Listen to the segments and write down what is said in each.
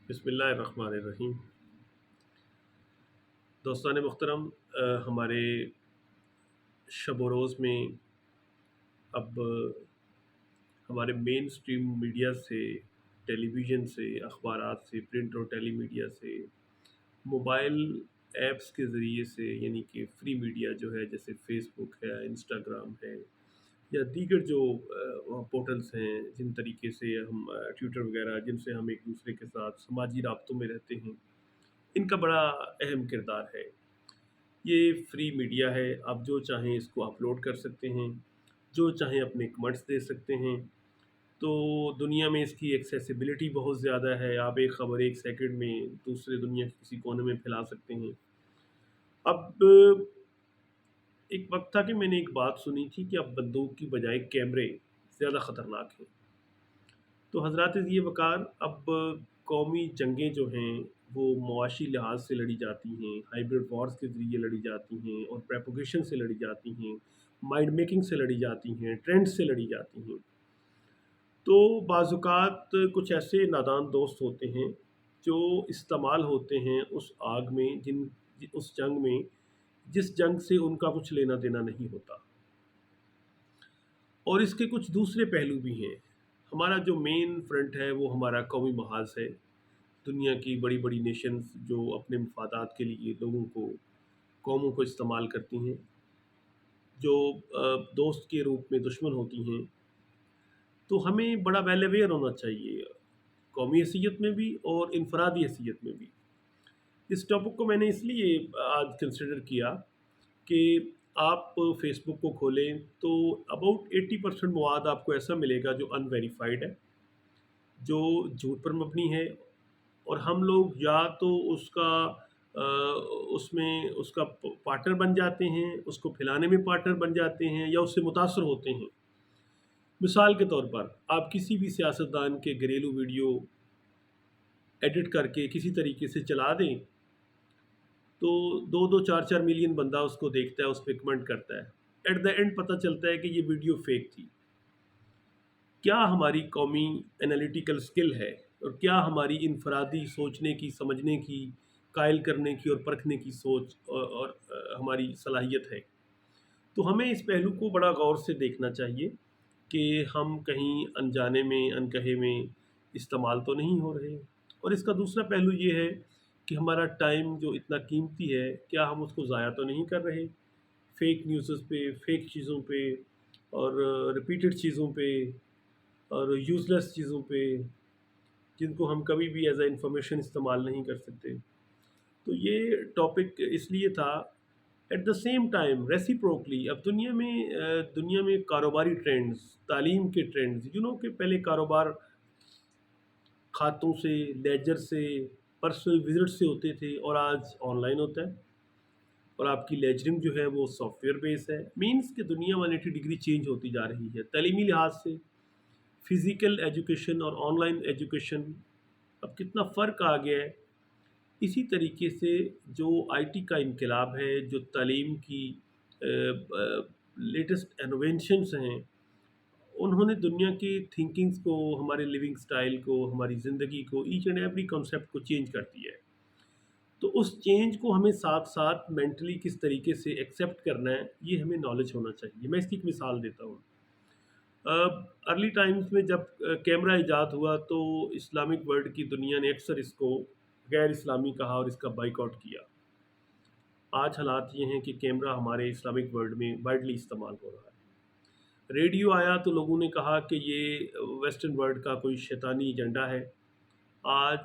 بسم اللہ الرحمن الرحیم۔ دوستان محترم، ہمارے شب و روز میں اب ہمارے مین سٹریم میڈیا سے، ٹیلی ویژن سے، اخبارات سے، پرنٹ اور ٹیلی میڈیا سے، موبائل ایپس کے ذریعے سے، یعنی کہ فری میڈیا جو ہے جیسے فیس بک ہے، انسٹاگرام ہے یا دیگر جو پورٹلس ہیں جن طریقے سے ہم ٹویٹر وغیرہ جن سے ہم ایک دوسرے کے ساتھ سماجی رابطوں میں رہتے ہیں، ان کا بڑا اہم کردار ہے۔ یہ فری میڈیا ہے، آپ جو چاہیں اس کو اپلوڈ کر سکتے ہیں، جو چاہیں اپنے کمنٹس دے سکتے ہیں۔ تو دنیا میں اس کی ایکسیسیبلٹی بہت زیادہ ہے، آپ ایک خبر ایک سیکنڈ میں دوسرے دنیا کے کسی کونے میں پھیلا سکتے ہیں۔ اب ایک وقت تھا کہ میں نے ایک بات سنی تھی کہ اب بندوق کی بجائے کیمرے زیادہ خطرناک ہیں۔ تو حضرات ذی وقار، اب قومی جنگیں جو ہیں وہ معاشی لحاظ سے لڑی جاتی ہیں، ہائیبرڈ وارز کے ذریعے لڑی جاتی ہیں، اور پریپوگیشن سے لڑی جاتی ہیں، مائنڈ میکنگ سے لڑی جاتی ہیں، ٹرینڈ سے لڑی جاتی ہیں۔ تو بعض اوقات کچھ ایسے نادان دوست ہوتے ہیں جو استعمال ہوتے ہیں اس آگ میں، اس جنگ میں جس جنگ سے ان کا کچھ لینا دینا نہیں ہوتا۔ اور اس کے کچھ دوسرے پہلو بھی ہیں۔ ہمارا جو مین فرنٹ ہے وہ ہمارا قومی محاذ ہے۔ دنیا کی بڑی بڑی نیشنز جو اپنے مفادات کے لیے لوگوں کو، قوموں کو استعمال کرتی ہیں، جو دوست کے روپ میں دشمن ہوتی ہیں، تو ہمیں بڑا ویل اویئر ہونا چاہیے، قومی حیثیت میں بھی اور انفرادی حیثیت میں بھی۔ اس ٹاپک کو میں نے اس لیے آج کنسیڈر کیا کہ آپ فیس بک کو کھولیں تو اباؤٹ 80% مواد آپ کو ایسا ملے گا جو ان ویریفائڈ ہے، جو جھوٹ پر مبنی ہے، اور ہم لوگ یا تو اس کا اس میں اس کا پارٹنر بن جاتے ہیں، اس کو پھیلانے میں پارٹنر بن جاتے ہیں، یا اس سے متاثر ہوتے ہیں۔ مثال کے طور پر آپ کسی بھی سیاستدان کے گھریلو ویڈیو ایڈٹ کر کے کسی طریقے سے چلا دیں تو 2-4 ملین بندہ اس کو دیکھتا ہے، اس پہ کمنٹ کرتا ہے، ایٹ دا اینڈ پتہ چلتا ہے کہ یہ ویڈیو فیک تھی۔ کیا ہماری قومی انالیٹیکل سکل ہے، اور کیا ہماری انفرادی سوچنے کی، سمجھنے کی، قائل کرنے کی اور پرکھنے کی سوچ اور ہماری صلاحیت ہے؟ تو ہمیں اس پہلو کو بڑا غور سے دیکھنا چاہیے کہ ہم کہیں انجانے میں، انکہے میں استعمال تو نہیں ہو رہے۔ اور اس کا دوسرا پہلو یہ ہے کہ ہمارا ٹائم جو اتنا قیمتی ہے، کیا ہم اس کو ضائع تو نہیں کر رہے فیک نیوزز پہ، فیک چیزوں پہ، اور ریپیٹڈ چیزوں پہ، اور یوزلیس چیزوں پہ، جن کو ہم کبھی بھی ایز اے انفارمیشن استعمال نہیں کر سکتے۔ تو یہ ٹاپک اس لیے تھا۔ ایٹ دا سیم ٹائم ریسیپروکلی اب دنیا میں کاروباری ٹرینڈز، تعلیم کے ٹرینڈز، کہ پہلے کاروبار کھاتوں سے، لیجر سے، پرسنل وزٹ سے ہوتے تھے، اور آج آن لائن ہوتا ہے، اور آپ کی لیجرنگ جو ہے وہ سافٹ ویئر بیس ہے۔ مینس کہ دنیا 180 ڈگری چینج ہوتی جا رہی ہے تعلیمی لحاظ سے۔ فزیکل ایجوکیشن اور آن لائن ایجوکیشن اب کتنا فرق آ گیا ہے۔ اسی طریقے سے جو آئی ٹی کا انقلاب ہے، جو تعلیم کی لیٹسٹ انووینشنس ہیں، انہوں نے دنیا کی تھنکنگز کو، ہمارے لیونگ سٹائل کو، ہماری زندگی کو، ایچ اینڈ ایوری کنسیپٹ کو چینج کر دیا ہے۔ تو اس چینج کو ہمیں ساتھ ساتھ مینٹلی کس طریقے سے ایکسیپٹ کرنا ہے، یہ ہمیں نالج ہونا چاہیے۔ میں اس کی ایک مثال دیتا ہوں۔ ارلی ٹائمز میں جب کیمرہ ایجاد ہوا تو اسلامک ورلڈ کی دنیا نے اکثر اس کو غیر اسلامی کہا اور اس کا بائیک آؤٹ کیا۔ آج حالات یہ ہیں کہ کیمرہ ہمارے اسلامک ورلڈ میں وائڈلی استعمال ہو رہا ہے۔ ریڈیو آیا تو لوگوں نے کہا کہ یہ ویسٹرن ورلڈ کا کوئی شیطانی ایجنڈا ہے۔ آج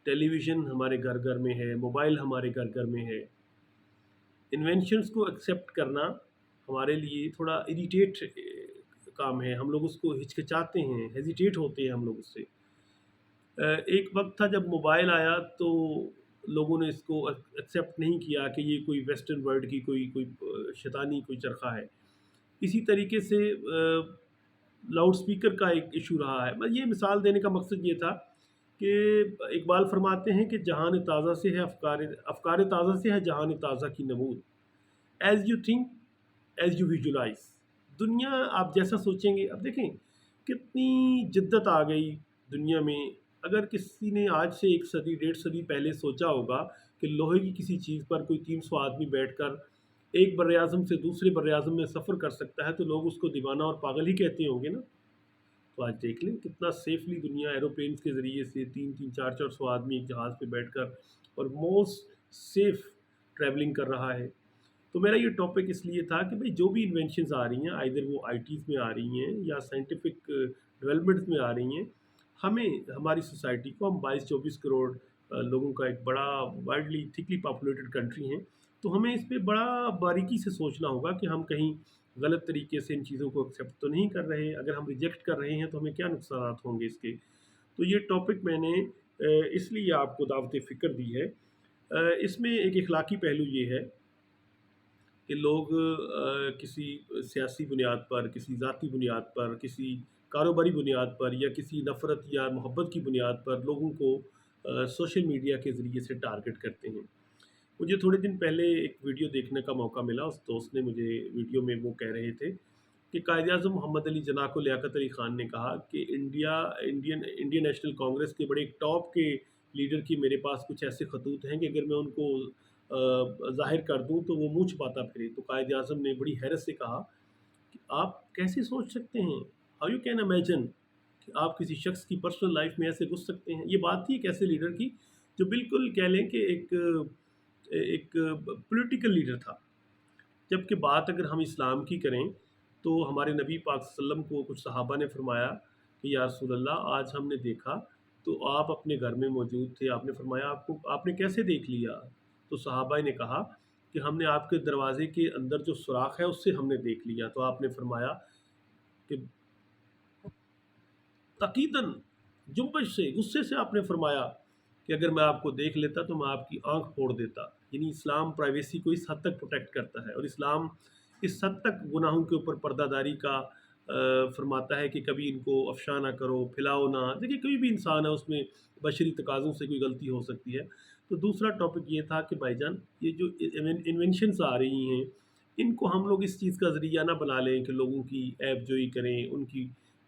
ٹیلی ویژن ہمارے گھر گھر میں ہے، موبائل ہمارے گھر گھر میں ہے۔ انوینشنز کو ایکسیپٹ کرنا ہمارے لیے تھوڑا اریٹیٹ کام ہے، ہم لوگ اس کو ہچکچاتے ہیں، ہیزیٹیٹ ہوتے ہیں ہم لوگ اس سے۔ ایک وقت تھا جب موبائل آیا تو لوگوں نے اس کو ایکسیپٹ نہیں کیا کہ یہ کوئی ویسٹرن ورلڈ کی کوئی شیطانی کوئی چرخہ ہے۔ اسی طریقے سے لاؤڈ سپیکر کا ایک ایشو رہا ہے۔ یہ مثال دینے کا مقصد یہ تھا کہ اقبال فرماتے ہیں کہ جہان تازہ سے ہے افکار تازہ سے ہے جہان تازہ کی نمود۔ As you think as you visualize, دنیا آپ جیسا سوچیں گے۔ اب دیکھیں کتنی جدت آ گئی دنیا میں اگر کسی نے آج سے 1 صدی 1.5 صدی پہلے سوچا ہوگا کہ لوہے کی کسی چیز پر کوئی 300 آدمی بیٹھ کر ایک براعظم سے دوسرے براعظم میں سفر کر سکتا ہے تو لوگ اس کو دیوانہ اور پاگل ہی کہتے ہوں گے نا۔ تو آج دیکھ لیں کتنا سیفلی دنیا ایروپلینس کے ذریعے سے 300 آدمی ایک جہاز پہ بیٹھ کر اور موسٹ سیف ٹریولنگ کر رہا ہے۔ تو میرا یہ ٹاپک اس لیے تھا کہ بھئی جو بھی انوینشنز آ رہی ہیں آئدر وہ آئی ٹیز میں آ رہی ہیں یا سائنٹیفک ڈیولپمنٹس میں آ رہی ہیں، ہمیں ہماری سوسائٹی کو، ہم 22-24 کروڑ لوگوں کا ایک بڑا وائڈلی تھکلی پاپولیٹڈ کنٹری ہیں، تو ہمیں اس پہ بڑا باریکی سے سوچنا ہوگا کہ ہم کہیں غلط طریقے سے ان چیزوں کو ایکسیپٹ تو نہیں کر رہے۔ اگر ہم ریجیکٹ کر رہے ہیں تو ہمیں کیا نقصانات ہوں گے اس کے۔ تو یہ ٹاپک میں نے اس لیے آپ کو دعوت فکر دی ہے۔ اس میں ایک اخلاقی پہلو یہ ہے کہ لوگ کسی سیاسی بنیاد پر، کسی ذاتی بنیاد پر، کسی کاروباری بنیاد پر یا کسی نفرت یا محبت کی بنیاد پر لوگوں کو سوشل میڈیا کے ذریعے سے ٹارگٹ کرتے ہیں۔ مجھے تھوڑے دن پہلے ایک ویڈیو دیکھنے کا موقع ملا، اس دوست نے مجھے ویڈیو میں وہ کہہ رہے تھے کہ قائد اعظم محمد علی جناح کو لیاقت علی خان نے کہا کہ انڈین نیشنل کانگریس کے بڑے ایک ٹاپ کے لیڈر کی میرے پاس کچھ ایسے خطوط ہیں کہ اگر میں ان کو ظاہر کر دوں تو وہ منہ چھپاتا پھرے۔ تو قائد اعظم نے بڑی حیرت سے کہا کہ آپ کیسے سوچ سکتے ہیں، ہاؤ یو کین امیجن کہ آپ کسی شخص کی پرسنل لائف میں ایسے گھس سکتے ہیں۔ یہ بات تھی ایک ایسے لیڈر کی جو بالکل کہہ لیں کہ ایک پولیٹیکل لیڈر تھا۔ جبکہ بات اگر ہم اسلام کی کریں تو ہمارے نبی پاک صلی اللہ علیہ وسلم کو کچھ صحابہ نے فرمایا کہ یا رسول اللہ آج ہم نے دیکھا تو آپ اپنے گھر میں موجود تھے، آپ نے فرمایا آپ نے کیسے دیکھ لیا؟ تو صحابہ نے کہا کہ ہم نے آپ کے دروازے کے اندر جو سوراخ ہے اس سے ہم نے دیکھ لیا۔ تو آپ نے فرمایا کہ تقیداً جنبش سے، غصے سے آپ نے فرمایا کہ اگر میں آپ کو دیکھ لیتا تو میں آپ کی آنکھ پھوڑ دیتا۔ یعنی اسلام پرائیویسی کو اس حد تک پروٹیکٹ کرتا ہے، اور اسلام اس حد تک گناہوں کے اوپر پردہ داری کا فرماتا ہے کہ کبھی ان کو افشا نہ کرو، پھیلاؤ نہ۔ دیکھیے کوئی بھی انسان ہے، اس میں بشری تقاضوں سے کوئی غلطی ہو سکتی ہے۔ تو دوسرا ٹاپک یہ تھا کہ بھائی جان یہ جو انوینشنس آ رہی ہیں ان کو ہم لوگ اس چیز کا ذریعہ نہ بنا لیں کہ لوگوں کی عیب جوئی کریں،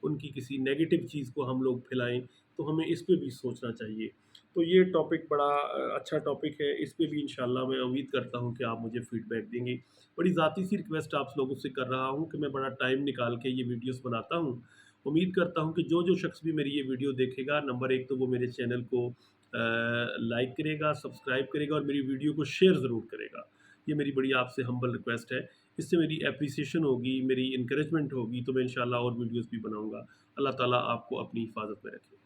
ان کی کسی نیگیٹو چیز کو ہم لوگ پھیلائیں۔ تو ہمیں اس پہ بھی سوچنا چاہیے۔ تو یہ ٹاپک بڑا اچھا ٹاپک ہے، اس پہ بھی انشاءاللہ میں امید کرتا ہوں کہ آپ مجھے فیڈ بیک دیں گے۔ بڑی ذاتی سی ریکویسٹ آپ لوگوں سے کر رہا ہوں کہ میں بڑا ٹائم نکال کے یہ ویڈیوز بناتا ہوں۔ امید کرتا ہوں کہ جو شخص بھی میری یہ ویڈیو دیکھے گا، نمبر 1 تو وہ میرے چینل کو لائک کرے گا، سبسکرائب کرے گا اور میری ویڈیو کو شیئر ضرور کرے گا۔ یہ میری بڑی آپ سے ہمبل ریکویسٹ ہے۔ اس سے میری اپریسیشن ہوگی، میری انکریجمنٹ ہوگی، تو میں انشاءاللہ اور ویڈیوز بھی بناؤں گا۔ اللہ تعالیٰ آپ کو اپنی حفاظت میں رکھے۔